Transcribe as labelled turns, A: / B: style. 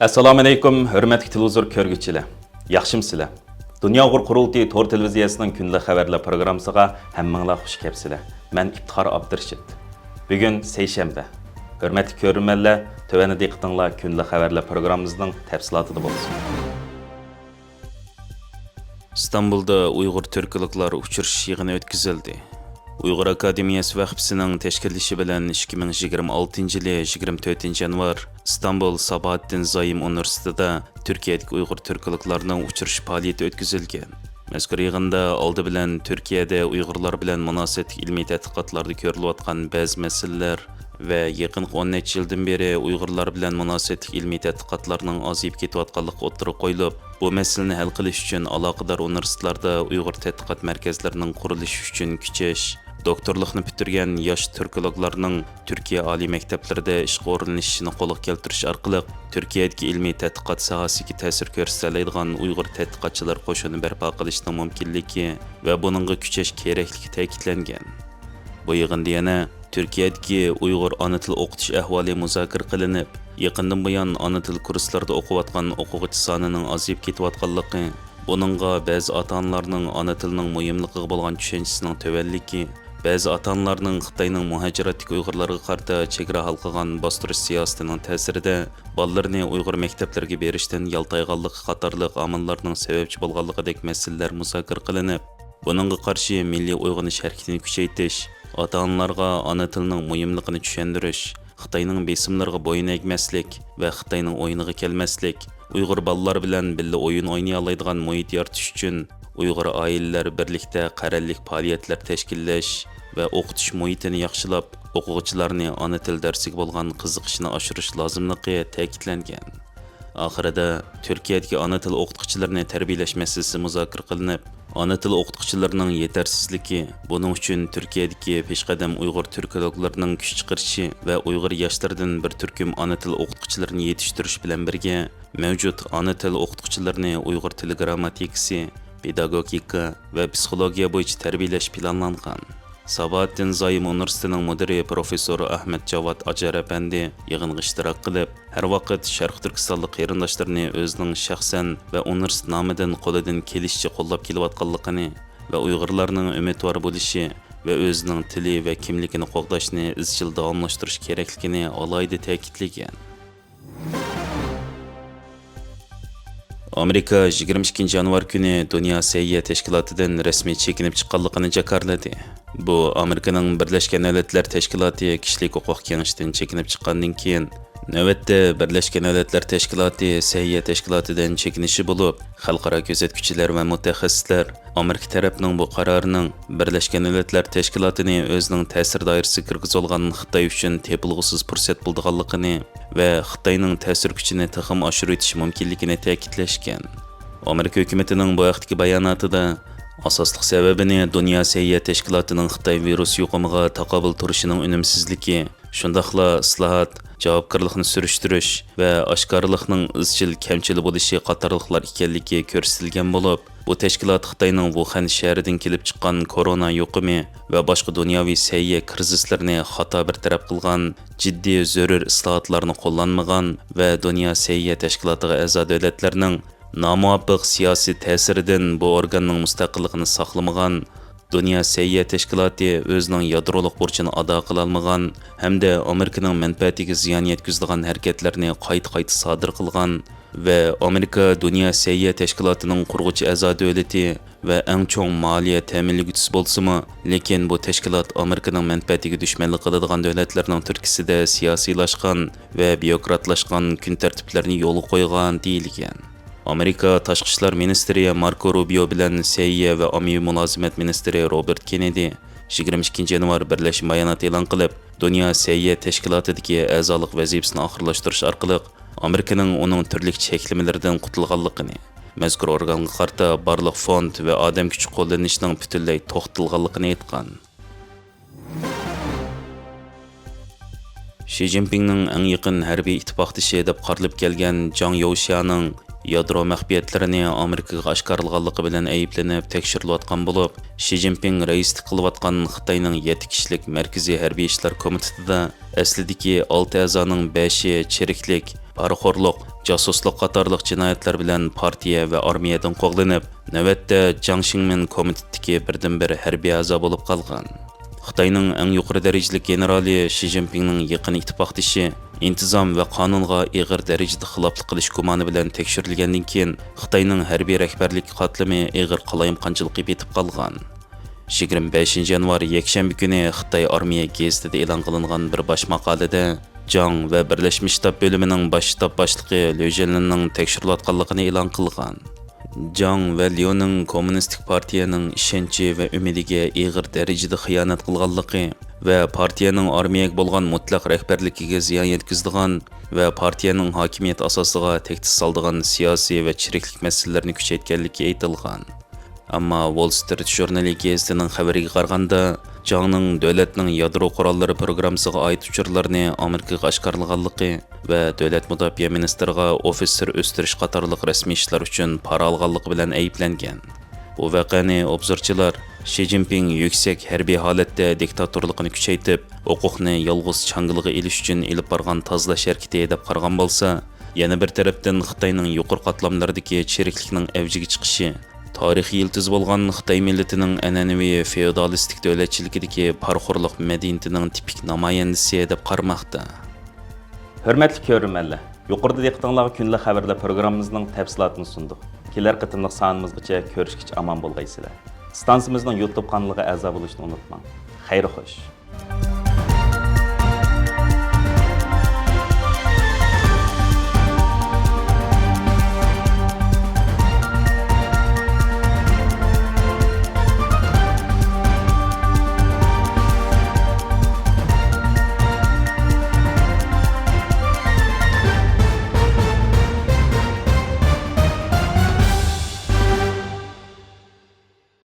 A: Assalomu alaykum, hurmatli televizor ko'rguvchilar. Yaxshimsizlar? Dunyo qurultiyi Tor televiziyasining kunlik xabarlar programmasiga hammanglar xush kelibsizlar. Men İftixor Abdurashid. Bugun seshanba. Hurmatli ko'ruvchilar, tövani diqqatinglar kunlik xabarlar programmamizning tafsilotida bo'lsin. İstanbulda Uyg'ur türkliklar uchrashish yig'ini o'tkazildi. Uyghur Akademiyasi vaqfisining tashkillashi bilan 2026 yili 24 yanvar İstanbul Sabahattin Zaim Universitetida Turkiyadagi Uyg'ur türkliklarning uchrashish faoliyati o'tkazilgan. Mazkur yig'inda oldi bilan Turkiyada Uyg'urlar bilan munosabatli ilmiy tadqiqotlarda ko'rilayotgan ba'zi masalalar va yaqinqi 10 necha yildan beri Uyg'urlar bilan munosabatli ilmiy tadqiqotlarning ozayib ketayotganligi o'tirib qo'yilib, bu masalani hal qilish uchun aloqador universitetlarda Uyg'ur tadqiqot markazlarining qurilishi uchun kuchash, doktorlikni bitirgan yosh turkologlarning Turkiya oliy maktablarida ishga o'rinlashishini qo'lga keltirish orqali Turkiyadagi ilmiy tadqiqot sohasiga ta'sir ko'rsatadigan Uyg'ur tadqiqotchilar qo'shini barpo qilishning mumkinligi va buningga kuchash kerakligi ta'kidlangan. Bu yig'inda yana Turkiyadagi Uyg'ur ona tili o'qitish ahvoli muzokara qilinib, yaqindan buyon ona til kurslarida o'qiyotgan o'quvchi sonining ozayib ketayotganligi, buningga ba'zi ota-onalarning ona tilining muhimligiga bo'lgan tushunchasining tuvanligi, ba'zi ota-onalarning Xitoyning muhojiratdagi Uyg'urlarga qarata chegara halqagan bostirish siyosatining ta'sirida bolalarni Uyg'ur maktablariga berishdan yaltayganligi qatorliq omillarning sababchi bo'lganligidek masalalar muzokara qilinib, buningga qarshi milliy uyg'onish harakatini kuchaytirish, ota-onalarga ona tilining muhimligini tushuntirish, Xitoyning besimlariga bo'yin egmaslik va Xitoyning o'yiniga kelmaslik, Uyg'ur bolalar bilan birga o'yin o'ynay oladigan muhit yaratish uchun Uyg'ur oilalar birlikda qarorlik faoliyatlar tashkillash va o'qitish muhitini yaxshilab, o'quvchilarni ona til darsiga bo'lgan qiziqishini oshirish lozimligi ta'kidlangan. Oxirida Turkiyadagi ona til o'qituvchilarini tarbiyalash masalasi muzokara qilinib, ona til o'qituvchilarining yetersizligi, buning uchun Turkiyadagi peshqadam Uyg'ur turkologlarning kuch chiqarishi va Uyg'ur yoshlaridan bir turkum ona til o'qituvchilarini yetishtirish bilan birga mavjud ona til o'qituvchilarini Uyg'ur tili grammatikasi, pedagogika va psixologiya bo'yicha tarbiyalash planlangan. Sabahattin Zaim Universitetining mudiri professor Ahmet Javad Acar Efendi yig'inga ishtirok qilib, har vaqt Sharq Turkistonlik qarindoshlarini o'zining shaxsan va universitet nomidan qo'lidan kelishicha qo'llab kelayotganligini va Uyg'urlarning umidvor bo'lishi va o'zining tili va kimligini qo'g'dashni izchil davomlashtirish kerakligini alohida ta'kidlagan. Amerika 22 yanvar kuni Dunyo sayya tashkilotidan rasmiy chekinib chiqqanligini jakarladi. Bu Amerikaning Birlashgan Davlatlar Tashkiloti kishilik huquq kengashidan chekinib chiqqandan keyin navbatda Birlashgan Davlatlar Tashkiloti sayya tashkilotidan chekinishi bo'lib, xalqaro kuzatuvchilar va mutaxassislar Amerika tarafining bu qarorining Birlashgan Davlatlar Tashkilotini o'zining ta'sir doirasiga kirgizilgan Xitoy uchun tepilg'usiz fursat bo'lganligini va Xitoyning ta'sir kuchini taxim oshiritish mumkinligini ta'kidlashgan. Amerika hukumatining bu vaqtdagi bayonotida asosliq sababini Dunyo sayya tashkilotining Xitoy virus yuqumiga taqobil turishining unumsizligi, shundaqla islohot, javobgarlikni surishtirish va oshkorlikning izchil kamchili bo'lishi qatorliqlar ekanligi ko'rsatilgan bo'lib, bu tashkilot Xitoyning Wuhan shahridan kelib chiqqan korona yuqumi va boshqa dunyoviy sayya krizislarini xato bartaraf qilgan, jiddiy zarur islohotlarni qo'llanmagan va Dunyo sayya tashkilotiga a'zo davlatlarning nomuvofiq siyosiy ta'siridan bu organning mustaqilligini saqlamagan, Dunyo sayya tashkiloti o'zining yadroliq burchini ado qila olmagan hamda Amerikaning manfaatiga ziyon yetkazadigan harakatlarni qayta sodir qilgan va Amerika Dunyo sayya tashkilotining qurg'uvchi a'zo davlati va eng chong moliya ta'minlaguvchisi bo'lsa-mu, lekin bu tashkilot Amerikaning manfaatiga dushmanlik qiladigan davlatlarning turkisida siyosiylashgan va byurokratlashgan kun tartiblarini yo'lga qo'ygan deyilgan. Amerika Tashqi ishlar ministri Marco Rubio bilan sayya va ommaviy mulozimat ministri Robert Kennedy 22 yanvar birlashma bayonot e'lon qilib, Dunyo sayya tashkilotidagi a'zolik vazifasini oxirlashtirish orqali Amerikaning uning turli cheklamalaridan qutulganligini, mazkur organga qarta barliq fond va odam kuchi qo'llanishining butunlay to'xtatilganligini aytgan. Xi Jinpingning eng yaqin harbiy ittifoqdoshi deb qaralib kelgan Zhang Youxianing yadro maxfiyatlarini Amerikaga oshkorlaganligi bilan ayblanib tekshirilayotgan bo'lib, Xi Jinping raislik qilayotgan Xitoyning 7 kishilik Markaziy harbiy ishlar komitetida aslidagi 6 a'zoning 5i chiriklik, parxo'rliq Casusluq qatarlıq cinayətlər bilan partiya və armiyadan qoğlanıb, növbətdə Jiang Xingmin komitetdagi birdan-bir hərbiy a'zo bo'lib qolgan. Xitoyning eng yuqori darajali generali Shi Jinpingning yaqin ittifoqdoshi intizom va qonunga ig'ir darajada xiloflik qilish gumoni bilan tekshirilgandan keyin Xitoyning harbiy rahbarlik qatlami ig'ir qalayimqonchilikka betib qolgan. 25 yanvar yakshanba kuni Xitoy armiya gazetida e'lon qilingan bir bosh maqolada Jiang va Birlashmiş Shtab bo'limining bosh shtab boshlig'i Liu Jianlinning tekshirilayotganligini e'lon qilgan. Jiang va Liuning kommunistik partiyaning ishonchi va umidiga ig'ir darajada xiyonat qilganligi va partiyaning armiyaga bo'lgan mutlaq rahbarligiga ziyon yetkazadigan va partiyaning hokimiyat asosiga tehdid soladigan siyosiy va chiriklik masalalarini kuchaytganligi aytilgan. Ammo Wall Street jurnali gazetining xabariga qaraganda, Jiangning davlatning yadro qurollari programmasiga oid uchurlarni Amerikaga oshkorlaganligi va davlat mudofaa ministriga ofitser o'stirish qatorliq rasmiy ishlar uchun para olganligi bilan ayblangan. Bu voqeani obzorchilar Shi Jinping yuksak harbiy holatda diktatorlikni kuchaytib, huquqni yolg'iz changiliga elish uchun elib borgan tozalash harakati deb qaragan bo'lsa, yana bir tarafdan Xitoyning yuqori qatlamlaridagi chiriklikning avjiga chiqishi tarixiy yiltiz bo'lgan Xitoy millatining an'anaviy feodalistik davlatchiligidagi parxo'rlik madaniyatining tipik namoyandasi deb qaramoqda. Hurmatli ko'ruvchilar, yuqorida diqqatingizga kunlik xabarlar programmamizning tafsilotini sundik. Kelar qitimliq sonimizgacha ko'rishgacha omon bo'lgaysizlar. Stansiyamizning YouTube kanaliga a'zo bo'lishni unutmang. Xayr xo'sh.